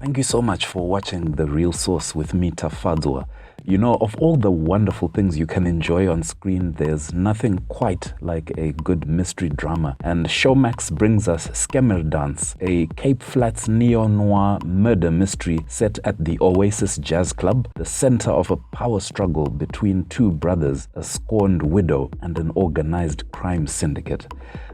Thank you so much for watching The Real Source with me, Tafadzwa. You know, of all the wonderful things you can enjoy on screen, there's nothing quite like a good mystery drama. And Showmax brings us Skemerdans, a Cape Flats neo-noir murder mystery set at the Oasis Jazz Club, the center of a power struggle between two brothers, a scorned widow, and an organized crime syndicate.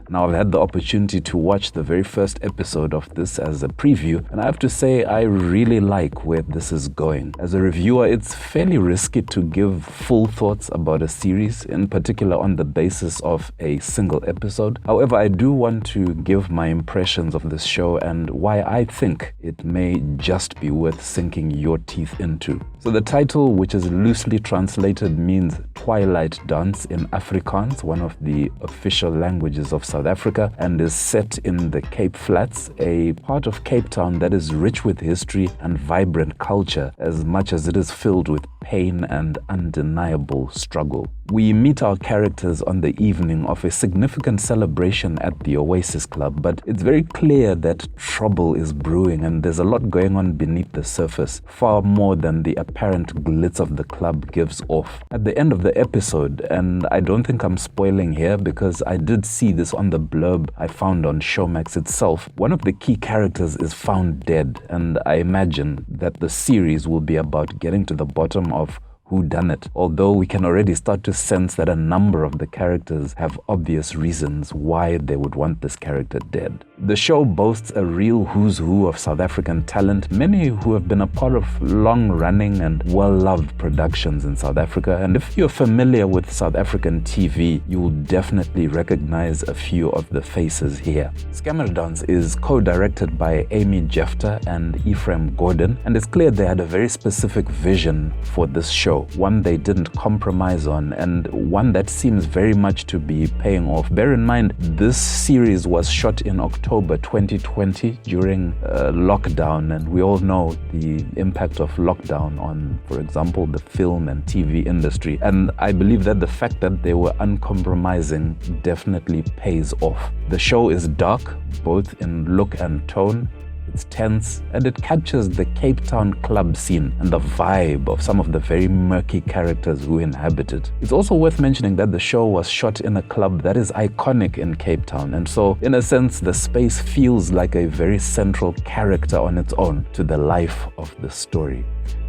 Now, I've had the opportunity to watch the very first episode of this as a preview, and I have to say I really like where this is going. As a reviewer, it's fairly risky to give full thoughts about a series, in particular on the basis of a single episode. However, I do want to give my impressions of this show and why I think it may just be worth sinking your teeth into. So the title, which is loosely translated, means Twilight Dance in Afrikaans, one of the official languages of South Africa, and is set in the Cape Flats, a part of Cape Town that is rich with history and vibrant culture as much as it is filled with pain and undeniable struggle. We meet our characters on the evening of a significant celebration at the Oasis Club, but it's very clear that trouble is brewing and there's a lot going on beneath the surface, far more than the apparent glitz of the club gives off. At the end of the episode, and I don't think I'm spoiling here because I did see this on the blurb I found on Showmax itself, one of the key characters is found dead, and I imagine that the series will be about getting to the bottom of who done it, although we can already start to sense that a number of the characters have obvious reasons why they would want this character dead. The show boasts a real who's who of South African talent, many who have been a part of long-running and well-loved productions in South Africa, and if you're familiar with South African TV, you will definitely recognize a few of the faces here. Skemerdans is co-directed by Amy Jefter and Ephraim Gordon, and it's clear they had a very specific vision for this show, one they didn't compromise on, and one that seems very much to be paying off. Bear in mind, this series was shot in October 2020 during lockdown, and we all know the impact of lockdown on, for example, the film and TV industry. And I believe that the fact that they were uncompromising definitely pays off. The show is dark, both in look and tone. It's tense, and it captures the Cape Town club scene and the vibe of some of the very murky characters who inhabit it. It's also worth mentioning that the show was shot in a club that is iconic in Cape Town, and so, in a sense, the space feels like a very central character on its own to the life of the story.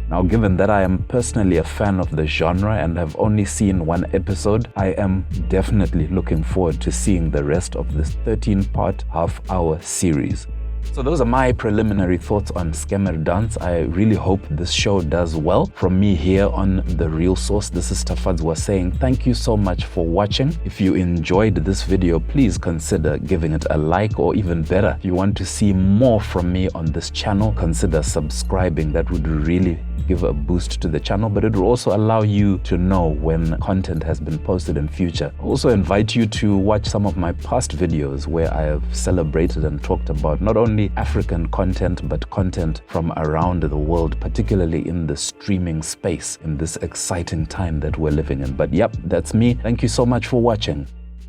Now, given that I am personally a fan of the genre and have only seen one episode, I am definitely looking forward to seeing the rest of this 13-part half-hour series. So those are my preliminary thoughts on Skemerdans. I really hope this show does well. From me here on The Real Source, this is Tafadzwa saying thank you so much for watching. If you enjoyed this video, please consider giving it a like, or even better, if you want to see more from me on this channel, consider subscribing. That would really give a boost to the channel, but it will also allow you to know when content has been posted in future. I also invite you to watch some of my past videos where I have celebrated and talked about not only African content, but content from around the world, particularly in the streaming space in this exciting time that we're living in. But yep, that's me. Thank you so much for watching,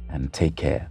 and take care.